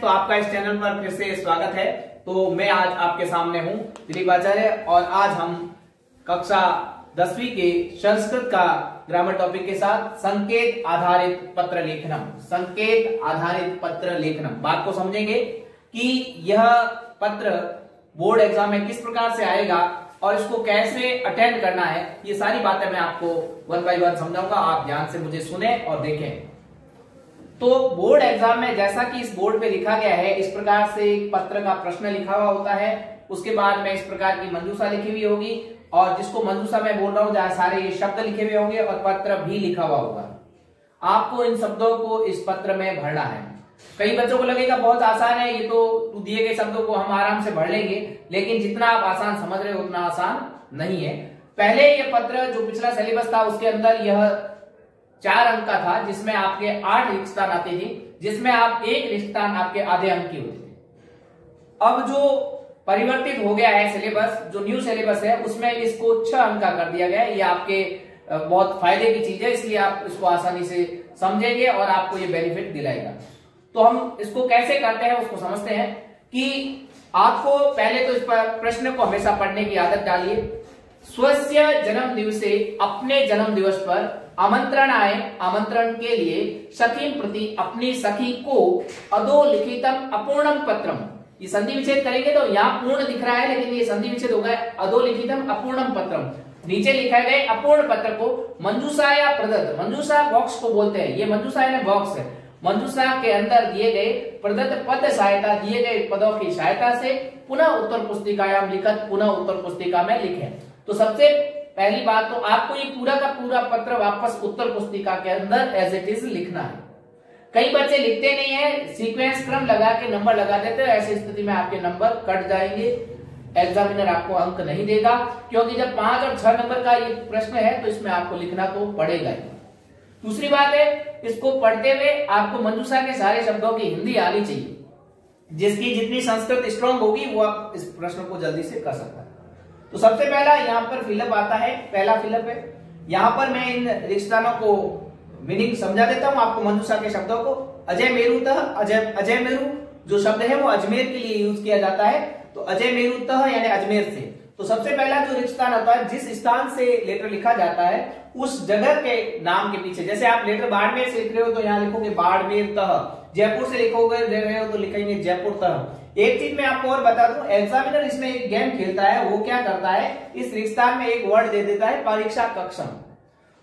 तो आपका इस चैनल पर फिर से स्वागत है। तो मैं आज आपके सामने हूं दिलीप आचार्य और आज हम कक्षा 10वीं के संस्कृत का ग्रामर टॉपिक के साथ संकेत आधारित पत्र लेखनम, संकेत आधारित पत्र लेखनम बात को समझेंगे कि यह पत्र बोर्ड एग्जाम में किस प्रकार से आएगा और इसको कैसे अटेंड करना है। ये सारी बातें मैं आपको वन बाय वन समझाऊंगा, आप ध्यान से मुझे सुने और देखें। तो बोर्ड एग्जाम में जैसा कि इस बोर्ड पे लिखा गया है, इस प्रकार से एक पत्र का प्रश्न लिखा हुआ होता है, उसके बाद में इस प्रकार की मंजूषा लिखी हुई होगी और जिसको मंजूषा मैं बोल रहा हूं जहां सारे ये शब्द लिखे हुए होंगे और पत्र भी लिखा हुआ होगा। आपको इन शब्दों को इस पत्र में भरना है। कई बच्चों को लगेगा बहुत आसान है, ये तो दिए गए शब्दों को हम आराम से भर लेंगे, लेकिन जितना आप आसान समझ रहे हो उतना आसान नहीं है। पहले ये पत्र जो पिछला सिलेबस था उसके अंदर यह 4 अंक का था, जिसमें आपके 8 रिक्त स्थान आते थे, जिसमें आप एक रिक्त स्थान आपके आधे अंक की होते थे। अब जो परिवर्तित हो गया है सिलेबस, जो न्यू सिलेबस है, उसमें इसको 6 अंक का कर दिया गया है। ये आपके बहुत फायदे की चीज है, इसलिए आप इसको आसानी से समझेंगे और आपको ये बेनिफिट दिलाएगा। तो हम इसको कैसे करते हैं उसको समझते हैं कि आपको पहले तो इस पर प्रश्न को हमेशा पढ़ने की आदत डालिए। स्वस्य जन्म दिवसे, अपने जन्म दिवस पर आमंत्रण आए, आमंत्रण के लिए सखी प्रति, अपनी सखी को अधोलिखितम अपूर्णम पत्रम। ये संधि विच्छेद करेंगे तो यहाँ पूर्ण दिख रहा है, लेकिन ये संधि विच्छेद होगा अधोलिखितम अपूर्णम पत्रम। नीचे लिखा गए अपूर्ण पत्र को मंजूषा या प्रदत्त, मंजूषा बॉक्स को बोलते हैं, ये मंजूषा यानी बॉक्स है, मंजूषा के अंदर दिए गए प्रदत्त पद सहायता, दिए गए पदों की सहायता से पुनः उत्तर पुस्तिकायाम लिखत, पुनः उत्तर पुस्तिका में लिखें। तो सबसे पहली बात तो आपको ये पूरा का पूरा पत्र वापस उत्तर पुस्तिका के अंदर एज इट इज लिखना है। कई बच्चे लिखते नहीं है, सीक्वेंस क्रम लगा के नंबर लगा देते हैं, ऐसी स्थिति में आपके नंबर कट जाएंगे, एग्जामिनर आपको अंक नहीं देगा, क्योंकि जब 5 और 6 नंबर का ये प्रश्न है तो इसमें आपको लिखना तो पड़ेगा ही। दूसरी बात है, इसको पढ़ते हुए आपको मंजूषा के सारे शब्दों की हिंदी आनी चाहिए। जिसकी जितनी संस्कृत स्ट्रांग होगी वो आप इस प्रश्न को जल्दी से कर सकता है। तो सबसे पहला यहाँ पर फिलअप आता है, पहला फिलअप है। यहाँ पर मैं इन रिश्तानों को मीनिंग समझा देता हूं आपको, मंजूषा के शब्दों को। अजय मेरुतः, अजय मेरु जो शब्द है वो अजमेर के लिए यूज किया जाता है, तो अजय मेरुतः यानी अजमेर से। तो सबसे पहला जो रिक्त स्थान होता है, जिस स्थान से लेटर लिखा जाता है उस जगह के नाम के पीछे, जैसे आप लेटर बाड़मेर से लिख रहे हो तो यहाँ लिखोगे बाड़मेर तह, जयपुर से लिखोगे रहे हो तो लिखेंगे जयपुर तह। एक चीज मैं आपको और बता दूं, एग्जामिनर इसमें एक गेम खेलता है। वो क्या करता है, इस रिक्त स्थान में एक वर्ड दे देता है परीक्षा कक्षम।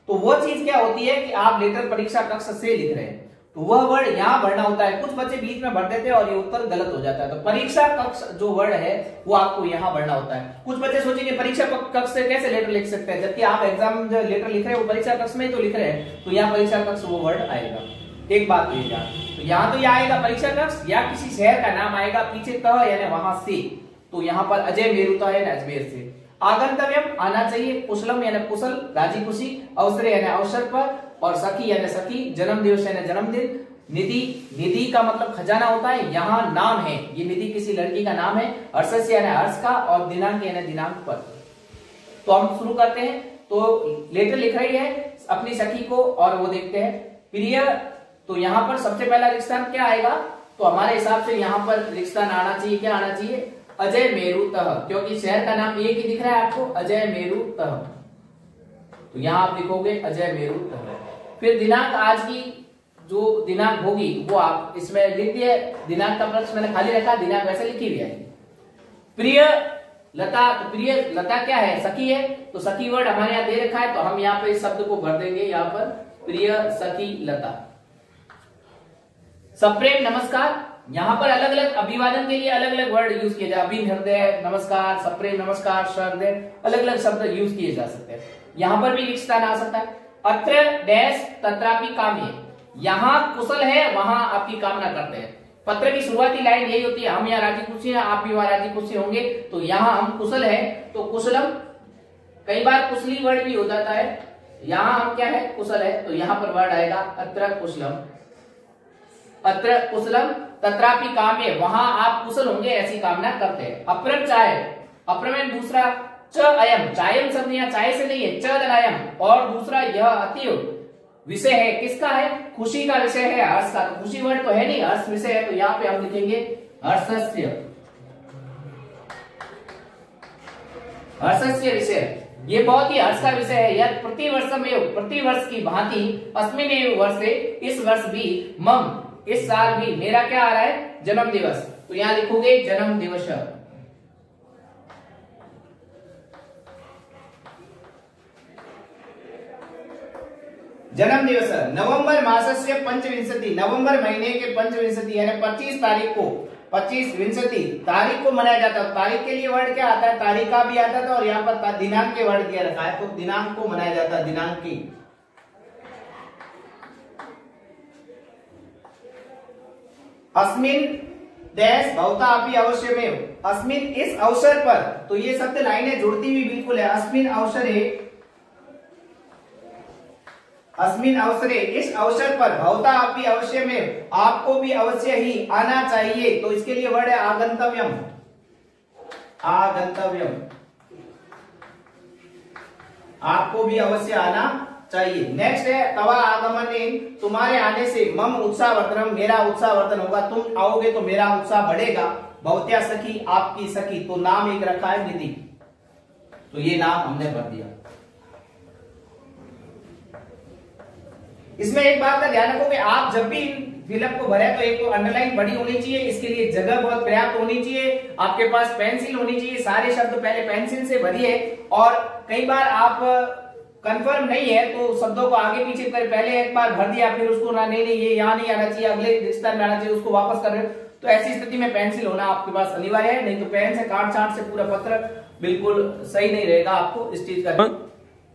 तो वो चीज क्या होती है कि आप लेटर परीक्षा कक्ष से लिख रहे हैं तो वह वर्ड यहाँ भरना होता है। कुछ बच्चे बीच में भर देते हैं और ये उत्तर गलत हो जाता है। तो परीक्षा कक्ष जो वर्ड है वो आपको यहाँ भरना होता है। कुछ बच्चे सोचेंगे परीक्षा कक्ष से कैसे लेटर लिख सकते हैं, जबकि आप एग्जाम जो लेटर लिख रहे हैं वो परीक्षा कक्ष में ही तो लिख रहे हैं, तो यहाँ परीक्षा कक्ष वो वर्ड आएगा। एक बात तो यहाँ तो यह आएगा परीक्षा कक्ष, या किसी शहर का नाम आएगा पीछे तह यानी वहां से, तो यहाँ पर अजय मेरुता है अजमेर से। आगंतव्यम आना चाहिए, कुशलम यानी कुशल, राजी खुशी, अवसर यानी अवसर पर, और सखी यानी सखी, जन्म दिवस यानी जन्मदिन, निधि, निधि का मतलब खजाना होता है, यहाँ नाम है, ये निधि किसी लड़की का नाम है, हर्ष यानी हर्ष का, और दिनांक यानी दिनांक पर। तो हम शुरू करते हैं। तो लेटर लिख रही है अपनी सखी को और वो देखते हैं प्रिय। तो यहाँ पर सबसे पहला रिक्त स्थान क्या आएगा, तो हमारे हिसाब से यहाँ पर रिक्त स्थान आना चाहिए, क्या आना चाहिए, अजय मेरुतः, क्योंकि शहर का नाम एक ही दिख रहा है आपको, अजय मेरुतः। तो यहाँ आप लिखोगे अजय मेरुतः। फिर दिनांक, आज की जो दिनांक होगी वो आप इसमें लिख दिए, दिनांक का प्रश्न मैंने खाली रखा, दिनांक वैसे लिखी हुई है। प्रिय लता, तो प्रिय लता क्या है, सखी है, तो सखी वर्ड हमारे यहाँ दे रखा है, तो हम यहाँ पे इस शब्द को भर देंगे, यहाँ पर प्रिय सखी लता। सप्रेम नमस्कार, यहाँ पर अलग अलग अभिवादन के लिए अलग अलग वर्ड यूज किए जाए, अभिहृदय नमस्कार, सप्रेम नमस्कार, श्रद्धेय, अलग अलग शब्द यूज किए जा सकते हैं। यहाँ पर भी रिक्त स्थान आ सकता है। अत्र डैश तत्रापि काम्ये, यहाँ कुशल है वहां आपकी कामना करते हैं। पत्र की शुरुआती लाइन यही होती है, हम यहाँ राजी खुशी हैं, आप भी वहां राजी खुशी होंगे, तो यहाँ हम कुशल है तो कुशलम, कई बार कुशली वर्ड भी हो जाता है, यहाँ हम क्या है कुशल है, तो यहाँ पर वर्ड आएगा अत्र कुशलम, अत्र कुशलम तत्रापि काम्ये, वहां आप कुशल होंगे ऐसी कामना करते हैं। अप्रम चाय, अप्रमेय दूसरा, च अयम, चायम शब्द यहाँ चाय से नहीं है, च अयम, और दूसरा यह अतीव, विषय है, किसका है? खुशी का विषय है, हर्ष का। तो खुशी वर्ड तो है नहीं, हर्ष विषय है, तो यहाँ पे हम लिखेंगे हर्षस्य, हर्षस्य विषय। ये बहुत ही हर्ष का विषय है। यह प्रतिवर्ष की भांति अस्मिनेव वर्षे, इस वर्ष भी, मम, इस साल भी, मेरा क्या आ रहा है? जन्म दिवस। तो यहां लिखोगे जन्म दिवस। जन्म दिवस नवंबर मासस्य पंचविंशति, नवंबर महीने के पंचविंशति यानी 25 तारीख को, 25 विंशति तारीख को मनाया जाता है। तारीख के लिए वर्ड क्या आता है? तारीखा भी आता था, और यहाँ पर दिनांक के वर्ड दिया रखा है, तो दिनांक को मनाया जाता है, दिनांक की। अस्मिन देश भवता अपि अवश्यमेव, अस्मिन इस अवसर पर, तो ये शब्द लाइनें जुड़ती हुई बिल्कुल है। अस्मिन अवसरे, अस्मिन अवसरे, इस अवसर पर, भवता अपि अवश्यमेव, आपको भी अवश्य ही आना चाहिए। तो इसके लिए वर्ड है आगंतव्यम, आगंतव्यम, आपको भी अवश्य आना चाहिए। नेक्स्ट है तवा आगमनेन, तुम्हारे आने से, मम उत्साहवर्धनम, मेरा उत्साहवर्धन होगा, तुम आओगे तो मेरा उत्साह बढ़ेगा। भवत्या सखी, आपकी सखी, तो नाम एक रखा है निधि, तो ये नाम हमने भर दिया। इसमें एक बात का ध्यान रखो कि आप जब भी फिलअप को भरे तो एक तो अंडरलाइन बड़ी होनी चाहिए, इसके लिए जगह बहुत पर्याप्त होनी चाहिए, आपके पास पेंसिल होनी चाहिए, सारे शब्द पहले पेंसिल से भरिए। और कई बार आप कंफर्म नहीं है तो शब्दों को आगे पीछे कर, पहले एक बार भर दिया फिर उसको ना, नहीं ये यहाँ नहीं आना चाहिए, अगले स्तर में आना चाहिए, उसको वापस कर रहे हो, तो ऐसी स्थिति में पेंसिल होना आपके पास अनिवार्य है। नहीं तो पेन से काट छाट से पूरा पत्र बिल्कुल सही नहीं रहेगा आपको इस चीज का।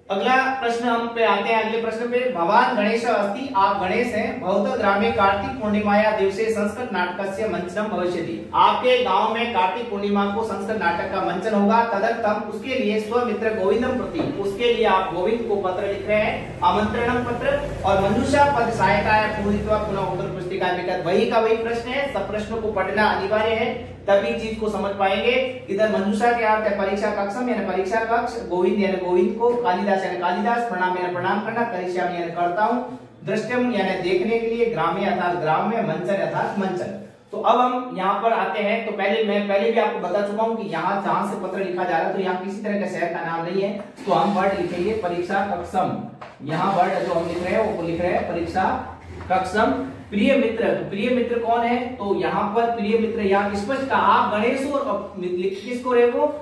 अगला प्रश्न हम पे आते हैं, अगले प्रश्न पे। भगवान गणेश अस्ति, आप गणेश हैं। भवत ग्रामे कार्तिक पूर्णिमाया दिवसे संस्कृत नाटकस्य मंचनम भविष्यति, आपके गांव में कार्तिक पूर्णिमा को संस्कृत नाटक का मंचन होगा। तदर्थम, उसके लिए स्वमित्र गोविंदम प्रति, उसके लिए आप गोविंद को पत्र लिख रहे हैं, आमंत्रणम पत्र। और मंजूषा पद सहायता पूरित्वा पुनः उत्तर पुस्तिका विकट, वही का वही प्रश्न है, सब प्रश्नों को पढ़ना अनिवार्य है, तभी चीज को समझ पाएंगे। इधर मंजूषा क्या अर्थ है? परीक्षा कक्षम यानी परीक्षा कक्ष, गोविंद यानी गोविंद को, कालिदास यानी कालिदास, प्रणाम यानी प्रणाम करना, करिष्यामि यानी करता हूं, दृष्टम यानी देखने के लिए, ग्रामे अर्थात ग्राम में, मंचन अर्थात मंचन। तो अब हम यहाँ पर आते हैं। तो मैं पहले भी आपको बता चुका हूं कि यहाँ जहां से पत्र लिखा जा रहा है तो यहाँ किसी तरह का शहर का नाम नहीं है, तो हम वर्ड लिखेंगे परीक्षा कक्षम। यहाँ वर्ड जो हम लिख रहे हैं वो लिख रहे हैं परीक्षा कक्षम। प्रिय मित्र, तो प्रिय मित्र कौन है? तो यहाँ पर प्रिय मित्र, यहाँ स्पष्ट का आप गणेश और किसको रहे हो?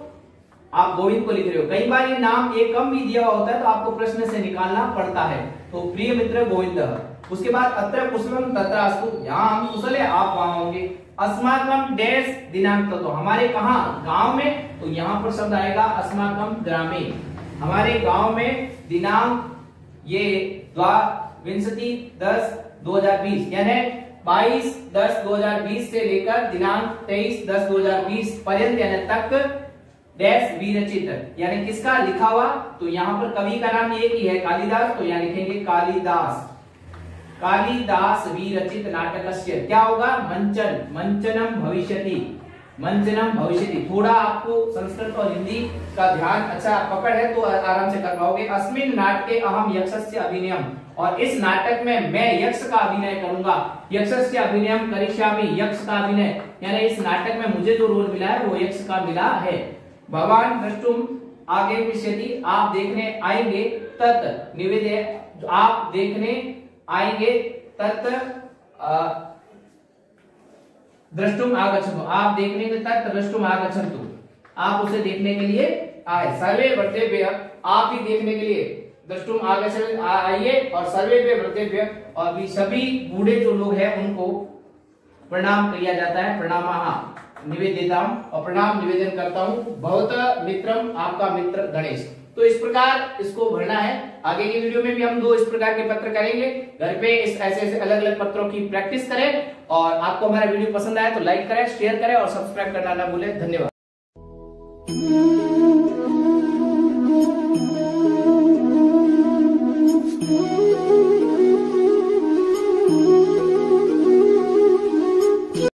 आप गोविंद को लिख रहे हो। कई बार ये नाम एक कम भी दिया हुआ होता है तो आपको प्रश्न से निकालना पड़ता है। तो प्रिय मित्र गोविंद। उसके बाद अत्र कुशलम तत्र अस्तु, यहाँ हम कुशल है, आप वहां होंगे। अस्माकम डैश दिनांक, तो हमारे कहाँ? गांव में, तो यहाँ पर शब्द आएगा अस्माकम ग्रामे, हमारे गांव में। दिनांक ये 22/10/2020 यानी 22/10/2020 से लेकर दिनांक 23/10/2020 पर्यंत यानी तक डैश विरचित, यानी किसका लिखा हुआ? तो यहाँ पर कवि का नाम एक ही है, कालिदास, तो यहाँ लिखेंगे कालिदास, कालिदास विरचित नाटकस्य क्या होगा? मंचन, मंचनम भविष्यति, मंचनम भविष्यति। थोड़ा आपको संस्कृत और हिंदी का ध्यान अच्छा पकड़ है तो आराम से कर पाओगे। अस्मिन नाटके अहम यक्षस्य अभिनयम, और इस नाटक में मैं यक्ष का अभिनय करूंगा। यक्षस्य अभिनयम करिष्यामि, यक्ष का अभिनय, यानी इस नाटक में मुझे जो रोल मिला है वो यक्ष का मिला है। भगवान द्रष्टुम आगे विष्यति, आप देखने आएंगे। तत् निवेदय, आप देखने आएंगे। तत् द्रष्टुम आगच्छन्तु, आप देखने के तत् द्रष्टुम आगच्छन्तु, आप उसे देखने के लिए आए। सर्वे वर्तेभ्य, आप ही देखने के लिए, द्रष्टुम आगच्छन्तु आइए, और सर्वेभ्य वर्तेभ्य, और भी सभी बूढ़े जो लोग हैं उनको प्रणाम किया जाता है। प्रणामः निवेदिताम, और प्रणाम निवेदन करता हूँ। भवत मित्रम, आपका मित्र गणेश। तो इस प्रकार इसको भरना है। आगे की वीडियो में भी हम 2 इस प्रकार के पत्र करेंगे। घर पे इस ऐसे अलग अलग पत्रों की प्रैक्टिस करें, और आपको हमारा वीडियो पसंद आया तो लाइक करें, शेयर करें और सब्सक्राइब करना ना भूलें। धन्यवाद।